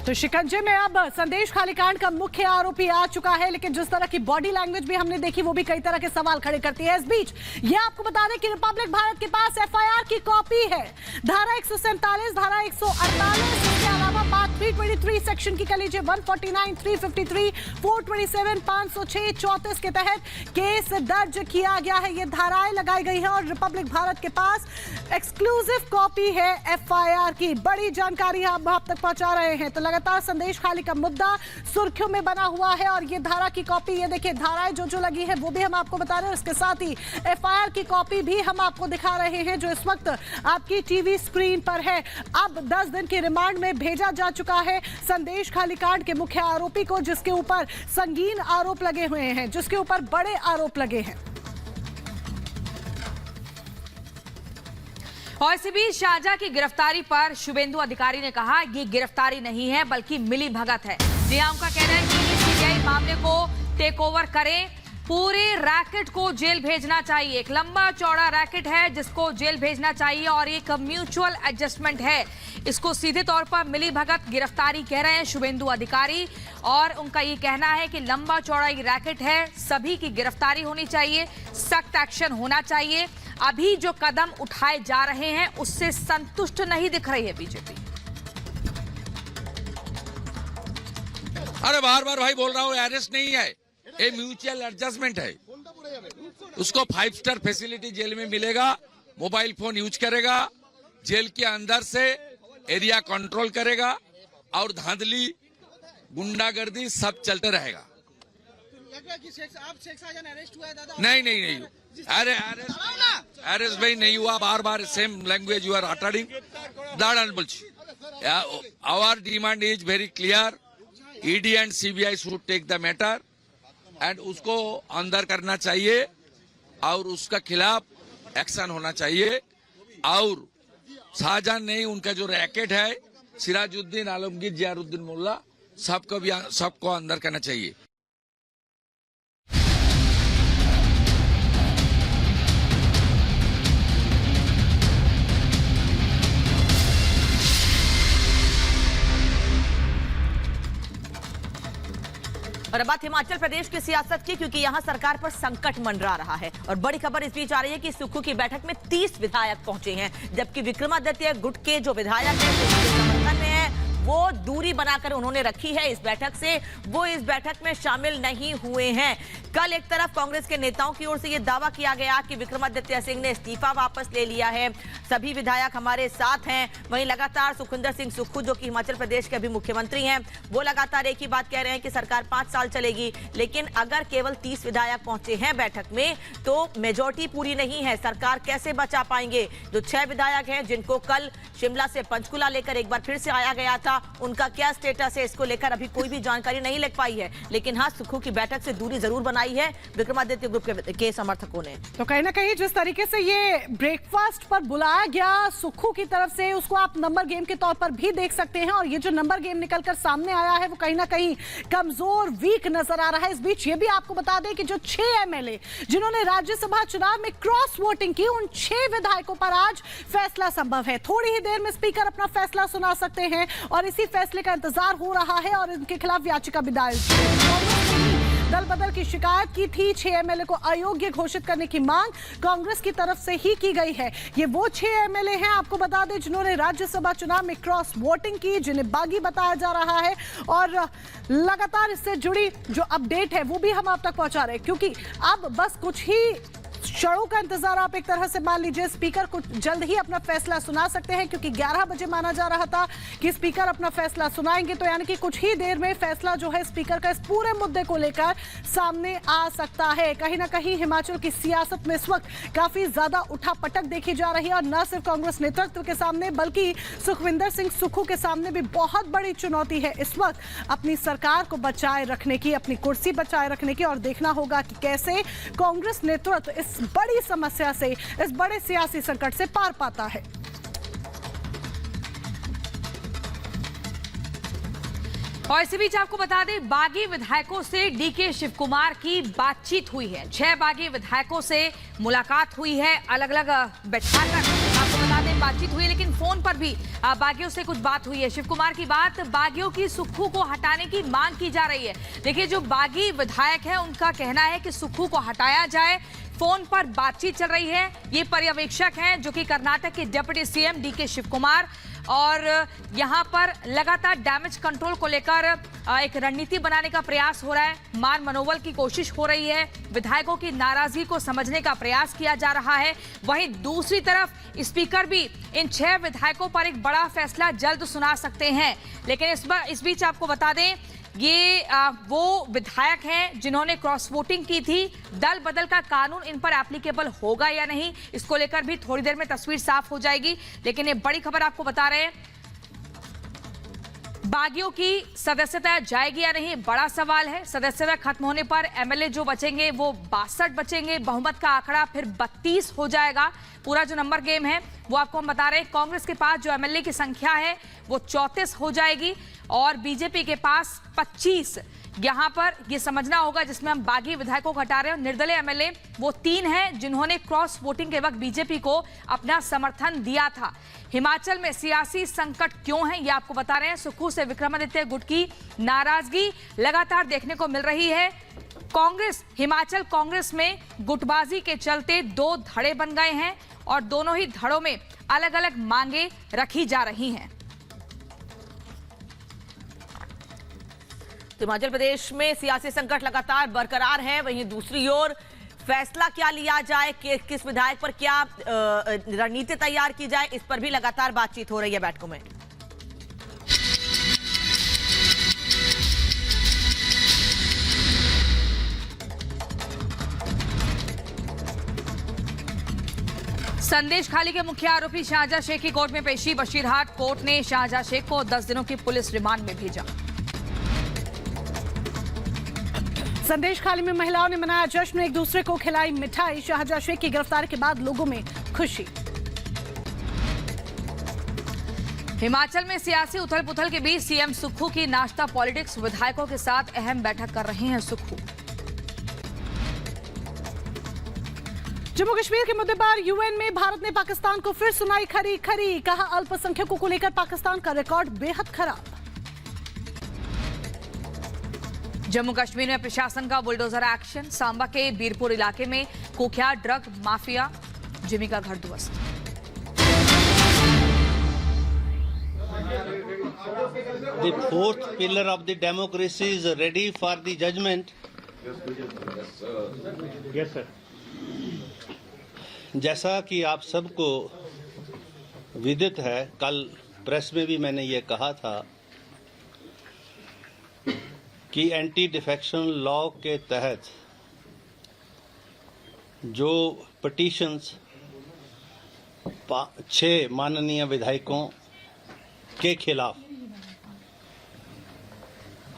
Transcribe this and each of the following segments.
तो शिकंजे में अब संदेश खालीकांड का मुख्य आरोपी आ चुका है, लेकिन जिस तरह की बॉडी लैंग्वेज भी हमने देखी वो भी कई तरह के सवाल खड़े करती है। इस बीच ये आपको बता दें कि रिपब्लिक भारत के पास एफआईआर की कॉपी है। धारा 147, धारा 148, इसके अलावा बात 323 सेक्शन की कर लीजिए, 149, 353, 427, 506, 34 के तहत केस दर्ज किया गया है। ये धाराएं लगाई गई है और रिपब्लिक भारत के पास एक्सक्लूसिव कॉपी है एफआईआर की। बड़ी जानकारी हम आप तक पहुंचा रहे हैं। तो लगातार संदेश खाली का मुद्दा सुर्खियों में बना हुआ है और ये धारा की कॉपी, ये देखिए धाराएं जो लगी है वो भी हम आपको बता रहे हैं। इसके साथ ही एफआईआर की कॉपी भी हम आपको दिखा रहे हैं जो इस वक्त आपकी टीवी स्क्रीन पर है। अब 10 दिन की रिमांड में भेजा जा चुका है संदेश खाली कांड के मुख्य आरोपी को, जिसके ऊपर संगीन आरोप लगे हुए हैं, जिसके ऊपर बड़े आरोप लगे हैं। और इसी बीच शाहजहां की गिरफ्तारी पर शुभेंदु अधिकारी ने कहा ये गिरफ्तारी नहीं है बल्कि मिली भगत है। जी हां, उनका कहना है कि सीबीआई मामले को टेक ओवर करें, पूरे रैकेट को जेल भेजना चाहिए। एक लंबा चौड़ा रैकेट है जिसको जेल भेजना चाहिए और एक म्यूचुअल एडजस्टमेंट है। इसको सीधे तौर पर मिली भगत गिरफ्तारी कह रहे हैं शुभेंदु अधिकारी। और उनका ये कहना है कि लंबा चौड़ा ये रैकेट है, सभी की गिरफ्तारी होनी चाहिए, सख्त एक्शन होना चाहिए। अभी जो कदम उठाए जा रहे हैं उससे संतुष्ट नहीं दिख रही है बीजेपी। अरे बार बार भाई बोल रहा हूँ, अरेस्ट नहीं है, ये म्यूचुअल एडजस्टमेंट है। उसको 5 स्टार फैसिलिटी जेल में मिलेगा, मोबाइल फोन यूज करेगा, जेल के अंदर से एरिया कंट्रोल करेगा और धांधली गुंडागर्दी सब चलते रहेगा। नहीं, अरे अरेस्ट भाई नहीं हुआ। बार बार same language you are uttering that unbullshit. Our demand is very clear, ED and CBI should take the matter and उसको अंदर करना चाहिए और उसका खिलाफ एक्शन होना चाहिए। और शाहजहां नहीं, उनका जो रैकेट है सिराजुद्दीन, आलमगीर, जियारुद्दीन मुल्ला, सबको अंदर करना चाहिए। और अब बात हिमाचल प्रदेश की सियासत की, क्योंकि यहां सरकार पर संकट मंडरा रहा है। और बड़ी खबर इस बीच आ रही है कि सुक्खू की बैठक में 30 विधायक पहुंचे हैं, जबकि विक्रमादित्य गुट के जो विधायक हैं जो उनके समर्थन में है वो दूरी बनाकर उन्होंने रखी है इस बैठक से, वो इस बैठक में शामिल नहीं हुए हैं। कल एक तरफ कांग्रेस के नेताओं की ओर से यह दावा किया गया कि विक्रमादित्य सिंह ने इस्तीफा वापस ले लिया है, सभी विधायक हमारे साथ हैं। वहीं लगातार सुखविंदर सिंह सुक्खू जो कि हिमाचल प्रदेश के अभी मुख्यमंत्री हैं, वो लगातार एक ही बात कह रहे हैं कि सरकार 5 साल चलेगी। लेकिन अगर केवल 30 विधायक पहुंचे हैं बैठक में तो मेजोरिटी पूरी नहीं है, सरकार कैसे बचा पाएंगे। जो 6 विधायक हैं जिनको कल शिमला से पंचकुला लेकर एक बार फिर से आया गया था, उनका क्या स्टेटस है इसको लेकर अभी कोई भी जानकारी नहीं लग पाई है। लेकिन हाँ, सुक्खू की बैठक से दूरी जरूर बनाई है विक्रमादित्य ग्रुप के समर्थकों ने। तो कहीं ना कहीं जिस तरीके से ये ब्रेकफास्ट पर बुलाया गया सुक्खू की तरफ से, उसको आप नंबर गेम के तौर पर भी देख सकते हैं। और ये जो नंबर गेम निकलकर सामने आया है वो कहीं ना कहीं कमजोर, वीक नजर आ रहा है। इस बीच ये भी आपको बता दें कि जो 6 एमएलए जिन्होंने राज्यसभा चुनाव में क्रॉस वोटिंग की, उन 6 विधायकों पर आज फैसला संभव है। थोड़ी ही देर में स्पीकर अपना फैसला सुना सकते हैं और इसी फैसले का इंतजार हो रहा है और इनके खिलाफ याचिका भी दायर। दल बदल की शिकायत की थी, 6 एमएलए को अयोग्य घोषित करने की मांग कांग्रेस की तरफ से ही की गई है। ये वो 6 एमएलए हैं, आपको बता दें, जिन्होंने राज्यसभा चुनाव में क्रॉस वोटिंग की, जिन्हें बागी बताया जा रहा है। और लगातार इससे जुड़ी जो अपडेट है वो भी हम आप तक पहुंचा रहे हैं, क्योंकि अब बस कुछ ही क्षणों का इंतजार आप एक तरह से मान लीजिए। स्पीकर कुछ जल्द ही अपना फैसला सुना सकते हैं, क्योंकि 11 बजे माना जा रहा था कि स्पीकर अपना फैसला सुनाएंगे। तो यानी कि कुछ ही देर में फैसला जो है स्पीकर का इस पूरे मुद्दे को लेकर सामने आ सकता है। कहीं ना कहीं हिमाचल की सियासत में इस वक्त काफी ज्यादा उठापटक देखी जा रही है और न सिर्फ कांग्रेस नेतृत्व के सामने बल्कि सुखविंदर सिंह सुक्खू के सामने भी बहुत बड़ी चुनौती है इस वक्त अपनी सरकार को बचाए रखने की, अपनी कुर्सी बचाए रखने की। और देखना होगा कि कैसे कांग्रेस नेतृत्व इस बड़ी समस्या से, इस बड़े सियासी संकट से पार पाता है। और इसी बीच आपको बता दें, बागी विधायकों से डीके शिव कुमार की बातचीत हुई है। 6 बागी विधायकों से मुलाकात हुई है, अलग अलग बैठाकर। आपको बता दें टेलीफोनिक बातचीत हुई, लेकिन फोन पर भी बागियों से कुछ बात हुई है। शिव कुमार की बात, बागियों की सुक्खू को हटाने की मांग की जा रही है। देखिए, जो बागी विधायक है उनका कहना है कि सुक्खू को हटाया जाए। फोन पर बातचीत चल रही है। ये पर्यवेक्षक हैं जो कि कर्नाटक के डिप्टी सीएम डीके शिव कुमार, और यहां पर लगातार डैमेज कंट्रोल को लेकर एक रणनीति बनाने का प्रयास हो रहा है। मान मनोबल की कोशिश हो रही है, विधायकों की नाराजगी को समझने का प्रयास किया जा रहा है। वहीं दूसरी तरफ स्पीकर भी इन 6 विधायकों पर एक बड़ा फैसला जल्द सुना सकते हैं। लेकिन इस बीच आपको बता दें, ये वो विधायक हैं जिन्होंने क्रॉस वोटिंग की थी। दल बदल का कानून इन पर एप्लीकेबल होगा या नहीं, इसको लेकर भी थोड़ी देर में तस्वीर साफ हो जाएगी। लेकिन ये बड़ी खबर आपको बता रहे हैं, बागियों की सदस्यता जाएगी या नहीं, बड़ा सवाल है। सदस्यता खत्म होने पर एमएलए जो बचेंगे वो 62 बचेंगे। बहुमत का आंकड़ा फिर 32 हो जाएगा। पूरा जो नंबर गेम है वो आपको हम बता रहे हैं। कांग्रेस के पास जो एमएलए की संख्या है वो 34 हो जाएगी और बीजेपी के पास 25। यहां पर ये समझना होगा, जिसमें हम बागी विधायकों को हटा रहे हैं। निर्दलीय एमएलए वो 3 हैं जिन्होंने क्रॉस वोटिंग के वक्त बीजेपी को अपना समर्थन दिया था। हिमाचल में सियासी संकट क्यों है ये आपको बता रहे हैं। सुक्खू से विक्रमादित्य गुट की नाराजगी लगातार देखने को मिल रही है। कांग्रेस, हिमाचल कांग्रेस में गुटबाजी के चलते 2 धड़े बन गए हैं और दोनों ही धड़ों में अलग अलग मांगे रखी जा रही हैं। तो हिमाचल प्रदेश में सियासी संकट लगातार बरकरार है। वहीं दूसरी ओर फैसला क्या लिया जाए, किस विधायक पर क्या रणनीति तैयार की जाए, इस पर भी लगातार बातचीत हो रही है बैठकों में। संदेश खाली के मुख्य आरोपी शाहजहां शेख की कोर्ट में पेशी। बशीरहाट कोर्ट ने शाहजहां शेख को 10 दिनों की पुलिस रिमांड में भेजा। संदेश खाली में महिलाओं ने मनाया जश्न, एक दूसरे को खिलाई मिठाई। शाहजहां शेख की गिरफ्तारी के बाद लोगों में खुशी। हिमाचल में सियासी उथल पुथल के बीच सीएम सुक्खू की नाश्ता पॉलिटिक्स। विधायकों के साथ अहम बैठक कर रहे हैं सुक्खू। जम्मू कश्मीर के मुद्दे पर यूएन में भारत ने पाकिस्तान को फिर सुनाई खरी खरी। कहा, अल्पसंख्यकों को लेकर पाकिस्तान का रिकॉर्ड बेहद खराब। जम्मू कश्मीर में प्रशासन का बुलडोजर एक्शन। सांबा के बीरपुर इलाके में कुख्यात ड्रग माफिया जिमी का घर ध्वस्त। The fourth pillar of the democracy is ready for the judgment. Yes, sir. जैसा कि आप सबको विदित है, कल प्रेस में भी मैंने ये कहा था कि एंटी डिफेक्शन लॉ के तहत जो पिटीशंस 6 माननीय विधायकों के खिलाफ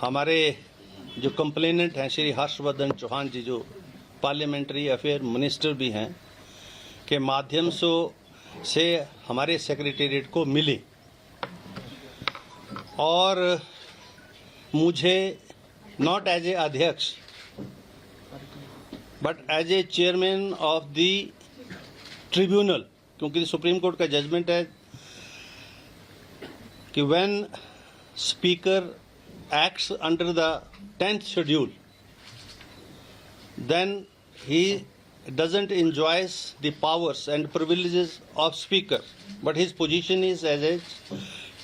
हमारे जो कंप्लेनेंट हैं श्री हर्षवर्धन चौहान जी, जो पार्लियामेंट्री अफेयर मिनिस्टर भी हैं, के माध्यम से हमारे सेक्रेटेरिएट को मिली और मुझे नॉट एज ए अध्यक्ष but as a chairman of the tribunal, क्योंकि सुप्रीम कोर्ट का जजमेंट है कि when speaker acts under the 10th schedule then he doesn't enjoy the powers and privileges of speaker, but his position is as a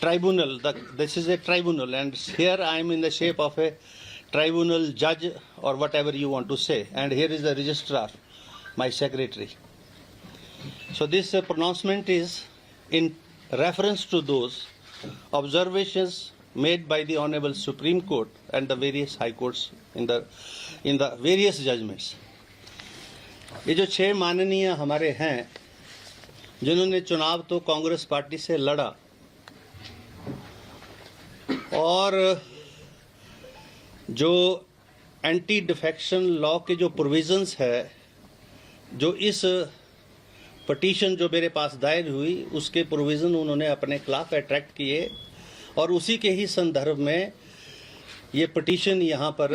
tribunal. This is a tribunal, and here I am in the shape of a tribunal judge or whatever you want to say, and here is the registrar, my secretary. So this pronouncement is in reference to those observations made by the Honorable Supreme Court and the various high courts in the various judgments. ये जो 6 माननीय हमारे हैं जिन्होंने चुनाव तो Congress party से लड़ा और जो एंटी डिफेक्शन लॉ के जो प्रोविजंस है, जो इस पिटीशन जो मेरे पास दायर हुई उसके प्रोविजन उन्होंने अपने खिलाफ अट्रैक्ट किए और उसी के ही संदर्भ में ये पिटीशन यहाँ पर